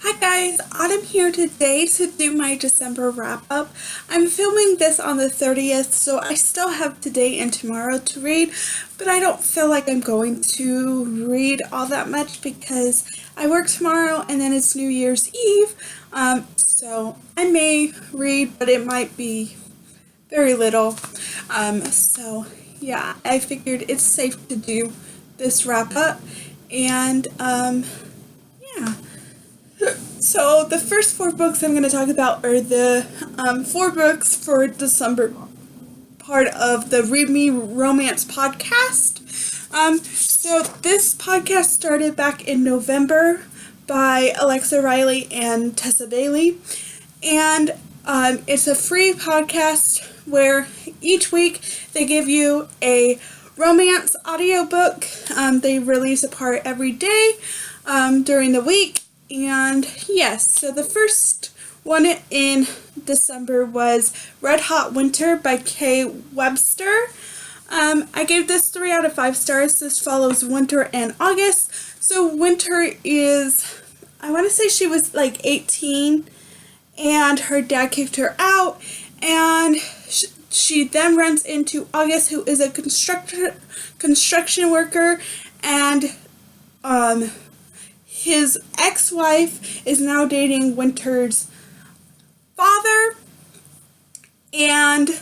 Hi guys, Autumn here today to do my December wrap up. I'm filming this on the 30th, so I still have today and tomorrow to read, but I don't feel like I'm going to read all that much because I work tomorrow and then it's New Year's Eve, so I may read, but it might be very little. So yeah, I figured it's safe to do this wrap up, and yeah. So the first four books I'm going to talk about are the four books for December, part of the Read Me Romance podcast. So this podcast started back in November by Alexa Riley and Tessa Bailey, and it's a free podcast where each week they give you a romance audiobook. They release a part every day during the week. And yes, so the first one in December was Red Hot Winter by Kay Webster. I gave this 3 out of 5 stars. This follows Winter and August. So Winter is, I want to say she was like 18 and her dad kicked her out, and she then runs into August, who is a construction worker, and his ex-wife is now dating Winter's father, and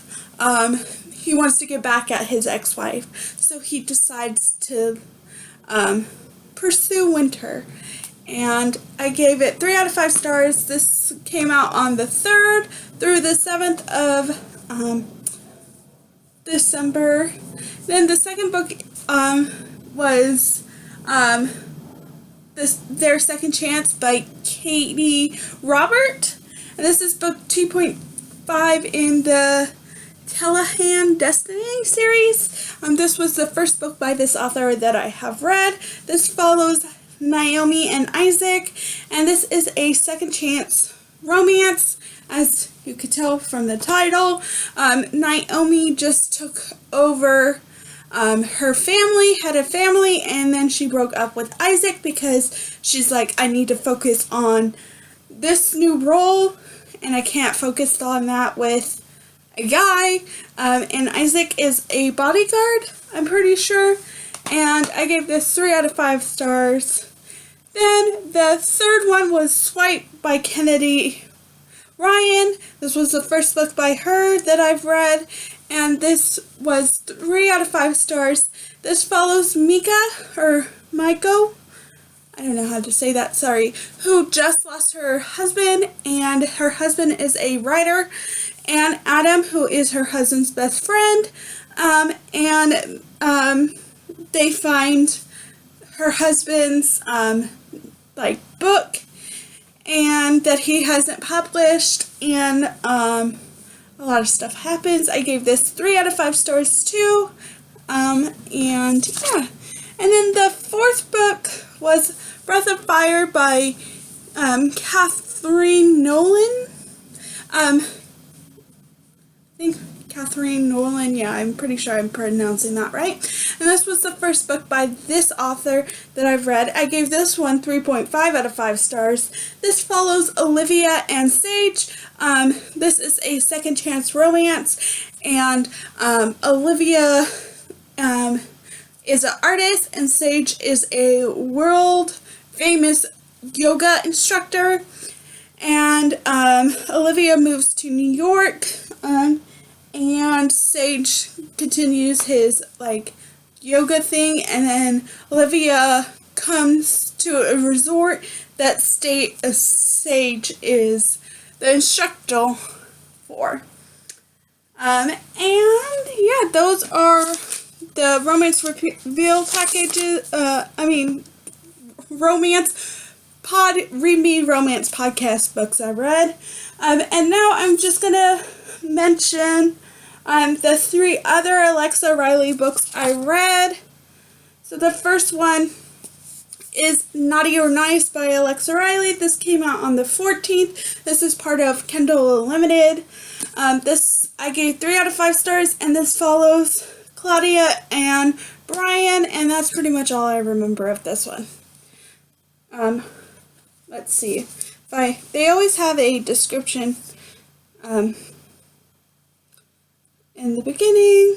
he wants to get back at his ex-wife, so he decides to pursue Winter. And I gave it 3 out of 5 stars. This came out on the 3rd through the 7th of December. Then the second book was Their Second Chance by Katie Robert. And this is book 2.5 in the Telehan Destiny series. This was the first book by this author that I have read. This follows Naomi and Isaac, and this is a second chance romance, as you could tell from the title. Naomi just took over her family, had a family, and then she broke up with Isaac because she's like, I need to focus on this new role, and I can't focus on that with a guy. And Isaac is a bodyguard, I'm pretty sure. And I gave this 3 out of 5 stars. Then the third one was Swipe by Kennedy Ryan. This was the first book by her that I've read, and this was 3 out of 5 stars. This follows Mika, or Maiko, I don't know how to say that, sorry, who just lost her husband, and her husband is a writer, and Adam, who is her husband's best friend, and they find her husband's book, and that he hasn't published, and a lot of stuff happens. I gave this 3 out of 5 stars too, and yeah. And then the fourth book was Breath of Fire by Catherine Nolan. I think Catherine Nolan, yeah, I'm pretty sure I'm pronouncing that right. And this was the first book by this author that I've read. I gave this one 3.5 out of 5 stars. This follows Olivia and Sage. This is a second chance romance, and Olivia is an artist, and Sage is a world famous yoga instructor. And Olivia moves to New York, and Sage continues his yoga thing, and then Olivia comes to a resort that Sage is the instructor for. And yeah, those are the romance reveal packages. Read Me Romance podcast books I read. And now I'm just gonna mention the 3 other Alexa Riley books I read. So the first one is Naughty or Nice by Alexa Riley. This came out on the 14th. This is part of Kindle Unlimited. This I gave 3 out of 5 stars, and this follows Claudia and Brian, and that's pretty much all I remember of this one. let's see. They always have a description in the beginning.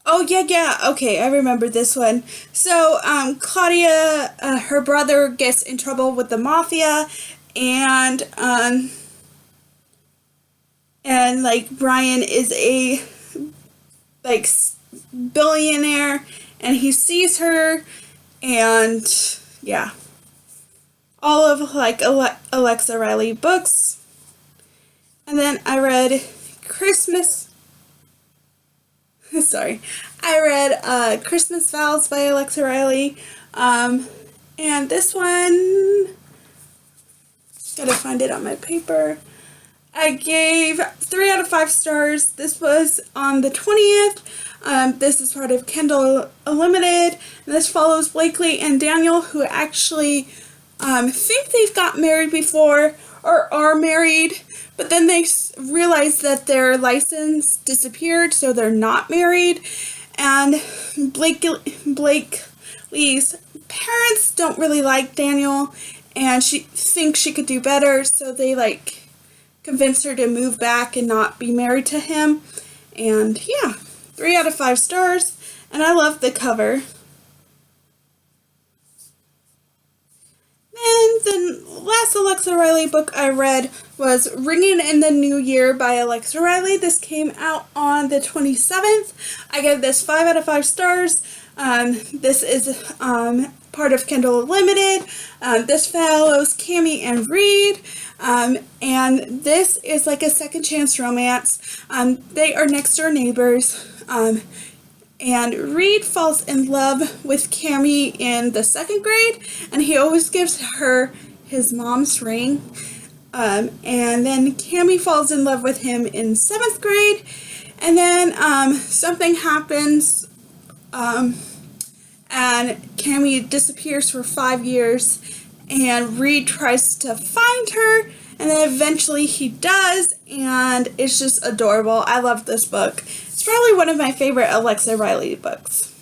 Oh, yeah, okay, I remember this one. So, Claudia, her brother gets in trouble with the mafia, and, like, Brian is a, like, billionaire, and he sees her, and, yeah. All of, like, Alexa Riley books. And then I read Christmas Vows by Alexa Riley. And this one, gotta find it on my paper. I gave 3 out of 5 stars. This was on the 20th. This is part of Kindle Unlimited. And this follows Blakely and Daniel, who actually think they've got married before or are married, but then they realize that their license disappeared, so they're not married. And Blakely's parents don't really like Daniel, and she thinks she could do better, so they like convince her to move back and not be married to him. And yeah, 3 out of 5 stars, and I love the cover. And the last Alexa Riley book I read was Ringing in the New Year by Alexa Riley. This came out on the 27th. I gave this 5 out of 5 stars. This is part of Kindle Unlimited. This follows Cami and Reed. And this is like a second chance romance. They are next door neighbors. And Reed falls in love with Cami in the 2nd grade, and he always gives her his mom's ring. And then Cami falls in love with him in 7th grade, and then something happens, and Cami disappears for 5 years, and Reed tries to find her, and then eventually he does, and it's just adorable. I love this book. It's probably one of my favorite Alexa Riley books.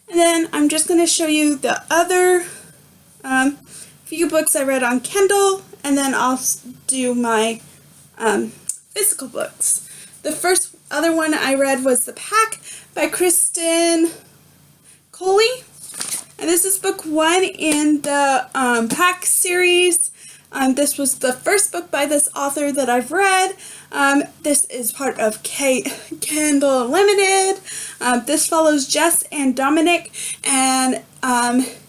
And then I'm just going to show you the other few books I read on Kindle, and then I'll do my physical books. The first other one I read was The Pack by Kristen Coley. And this is book 1 in the Pack series. This was the first book by this author that I've read. This is part of Kindle Unlimited. This follows Jess and Dominic, and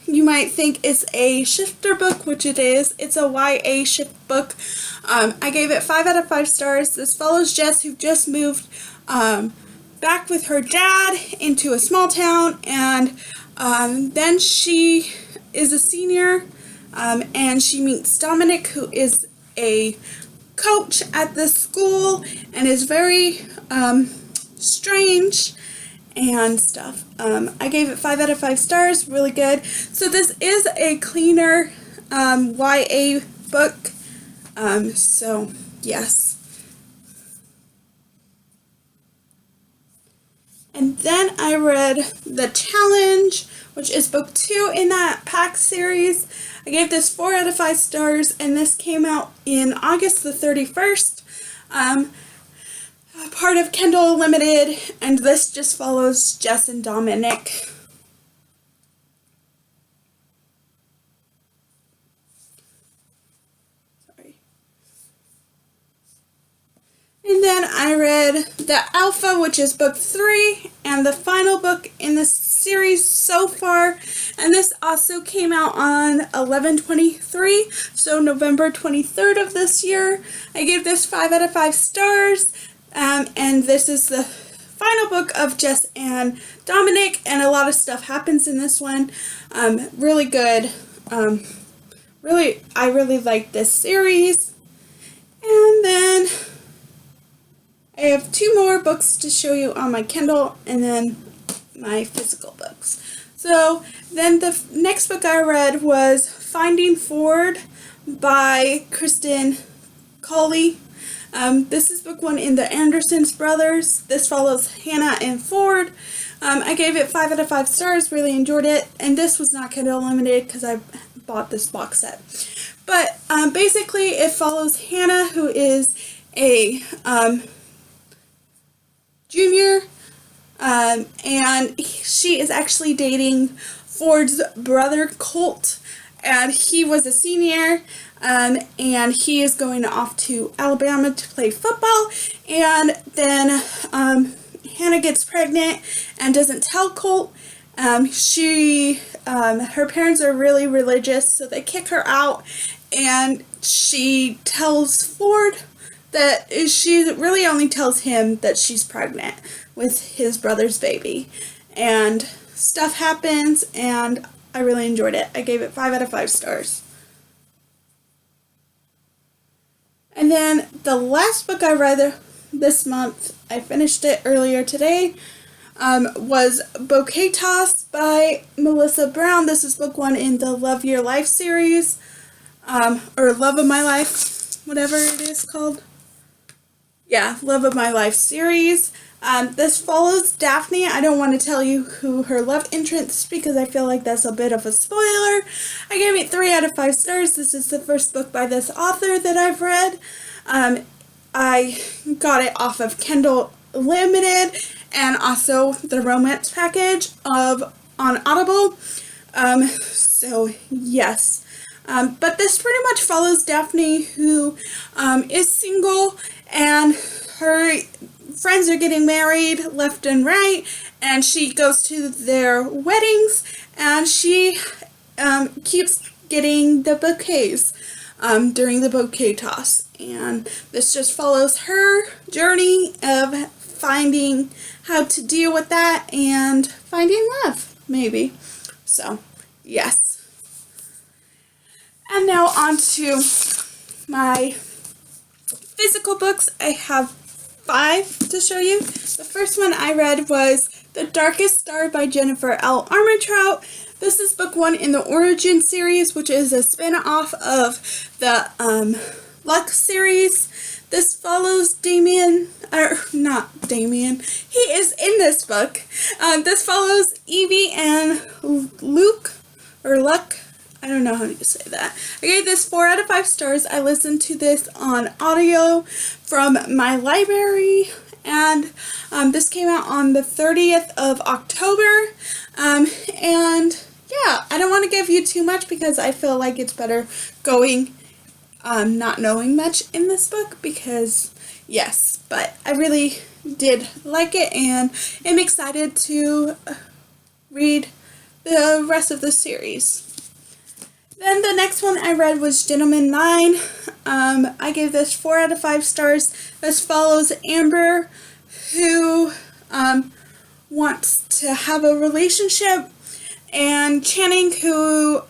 you might think it's a shifter book, which it is. It's a YA shift book. I gave it 5 out of 5 stars. This follows Jess, who just moved back with her dad into a small town, and then she is a senior, and she meets Dominic, who is a coach at the school and is very strange and stuff. I gave it 5 out of 5 stars, really good. So this is a cleaner YA book, so yes. And then I read The Challenge, which is book 2 in that Pack series. I gave this 4 out of 5 stars, and this came out in August the 31st. Part of Kindle Unlimited, and this just follows Jess and Dominic. And then I read The Alpha, which is book 3, and the final book in the series so far. And this also came out on 11/23, so November 23rd of this year. I gave this 5 out of 5 stars. And this is the final book of Jess and Dominic, and a lot of stuff happens in this one. Really good. I really like this series. And then I have 2 more books to show you on my Kindle, and then my physical books. So then the next book I read was Finding Ford by Kristen Coley. This is book 1 in the Andersons brothers. This follows Hannah and Ford. I gave it 5 out of 5 stars, really enjoyed it, and this was not Kindle Unlimited because I bought this box set. But basically it follows Hannah, who is a junior, and she is actually dating Ford's brother, Colt, and he was a senior, and he is going off to Alabama to play football, and then Hannah gets pregnant and doesn't tell Colt. Her parents are really religious, so they kick her out, and she tells Ford that she really only tells him that she's pregnant with his brother's baby. And stuff happens, and I really enjoyed it. I gave it 5 out of 5 stars. And then the last book I read this month, I finished it earlier today, was Bouquet Toss by Melissa Brown. This is book 1 in the Love Your Life series, or Love of My Life, whatever it is called. Yeah, Love of My Life series. This follows Daphne. I don't want to tell you who her love interest is because I feel like that's a bit of a spoiler. I gave it 3 out of 5 stars. This is the first book by this author that I've read. I got it off of Kindle Limited and also the romance package on Audible. So yes. But this pretty much follows Daphne, who is single, and her friends are getting married left and right, and she goes to their weddings, and she keeps getting the bouquets during the bouquet toss. And this just follows her journey of finding how to deal with that and finding love, maybe. So, yes. And now on to my physical books. I have 5 to show you. The first one I read was The Darkest Star by Jennifer L. Armentrout. This is book 1 in the Origin series, which is a spin-off of the Luck series. This follows Damien, or not Damien, he is in this book. This follows Evie and Luke, or Luck. I don't know how to say that. I gave this 4 out of 5 stars. I listened to this on audio from my library, and this came out on the 30th of October. And yeah, I don't want to give you too much because I feel like it's better going not knowing much in this book because, yes, but I really did like it and am excited to read the rest of the series. Then the next one I read was Gentleman 9. I gave this 4 out of 5 stars. This follows Amber, who wants to have a relationship, and Channing, who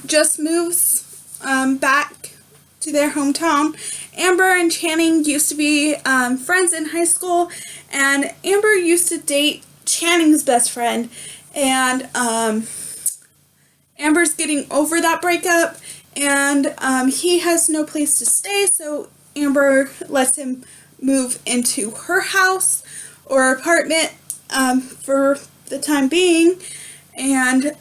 just moves back to their hometown. Amber and Channing used to be friends in high school, and Amber used to date Channing's best friend, and Amber's getting over that breakup, and he has no place to stay, so Amber lets him move into her house or apartment for the time being. And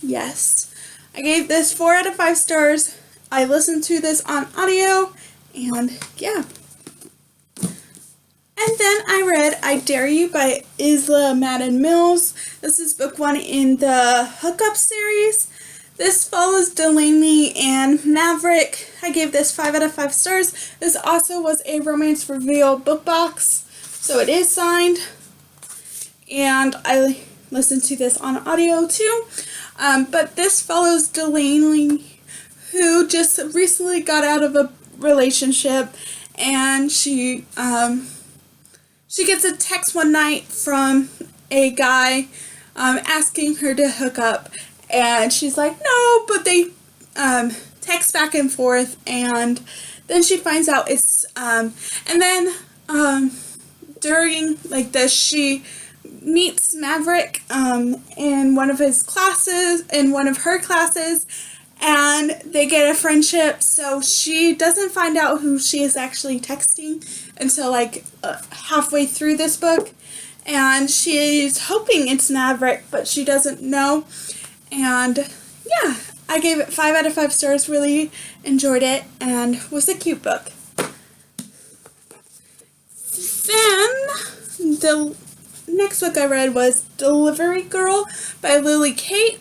yes, I gave this 4 out of 5 stars. I listened to this on audio, and yeah. And then I read I Dare You by Isla Madden Mills. This is book 1 in the Hookup series. This follows Delaney and Maverick. I gave this 5 out of 5 stars. This also was a Romance Reveal book box, so it is signed. And I listened to this on audio too. But this follows Delaney, who just recently got out of a relationship, and she gets a text one night from a guy asking her to hook up, and she's like, no, but they text back and forth, and then she finds out it's, and then during like this, she meets Maverick in one of her classes, and they get a friendship. So she doesn't find out who she is actually texting until like halfway through this book, and she's hoping it's Maverick, but she doesn't know. And yeah, I gave it 5 out of 5 stars. Really enjoyed it, and was a cute book. Then the next book I read was Delivery Girl by Lily Kate.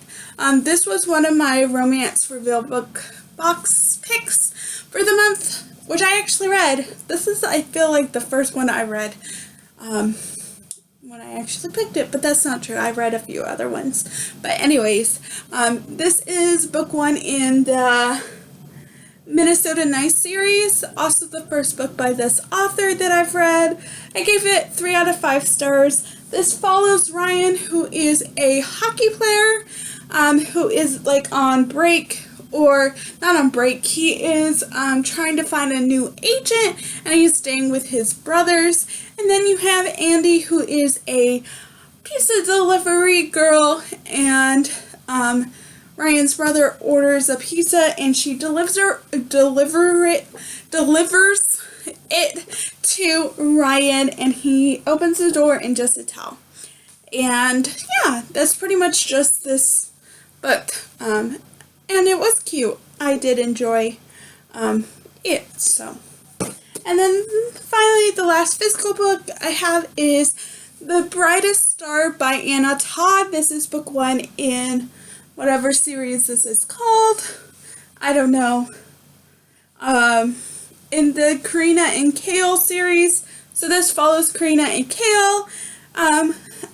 This was one of my romance reveal book box picks for the month, which I actually read. This is, I feel like, the first one I read when I actually picked it, but that's not true. I read a few other ones. But anyways, this is book 1 in the Minnesota Nice series, also the first book by this author that I've read. I gave it 3 out of 5 stars. This follows Ryan, who is a hockey player, who is like on break, or not on break. He is trying to find a new agent, and he's staying with his brothers. And then you have Andy, who is a pizza delivery girl, and Ryan's brother orders a pizza, and she delivers it to Ryan, and he opens the door and just a towel. And yeah, that's pretty much just this book. And it was cute. I did enjoy it. So, and then finally, the last physical book I have is The Brightest Star by Anna Todd. This is book 1 in whatever series this is called. I don't know. In the Karina and Kale series. So this follows Karina and Kale.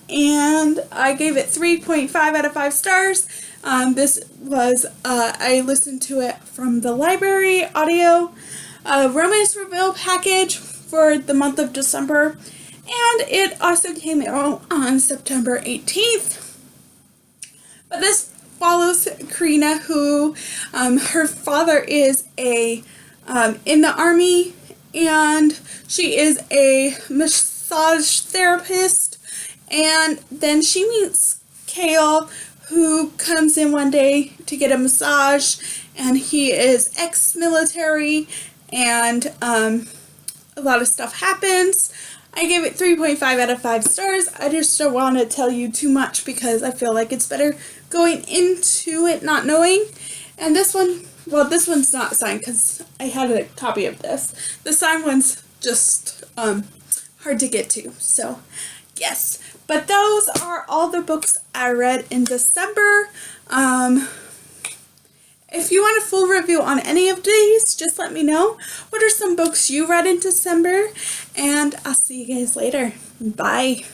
And I gave it 3.5 out of 5 stars. This was, I listened to it from the library audio romance reveal package for the month of December. And it also came out on September 18th. But this follows Karina, who her father is a in the army, and she is a massage therapist. And then she meets Kale, who comes in one day to get a massage, and he is ex-military, and a lot of stuff happens. I gave it 3.5 out of 5 stars. I just don't want to tell you too much because I feel like it's better going into it not knowing. And this one, well, this one's not signed because I had a copy of this. The signed one's just hard to get to. So, yes. But those are all the books I read in December. If you want a full review on any of these, just let me know. What are some books you read in December? And I'll see you guys later. Bye.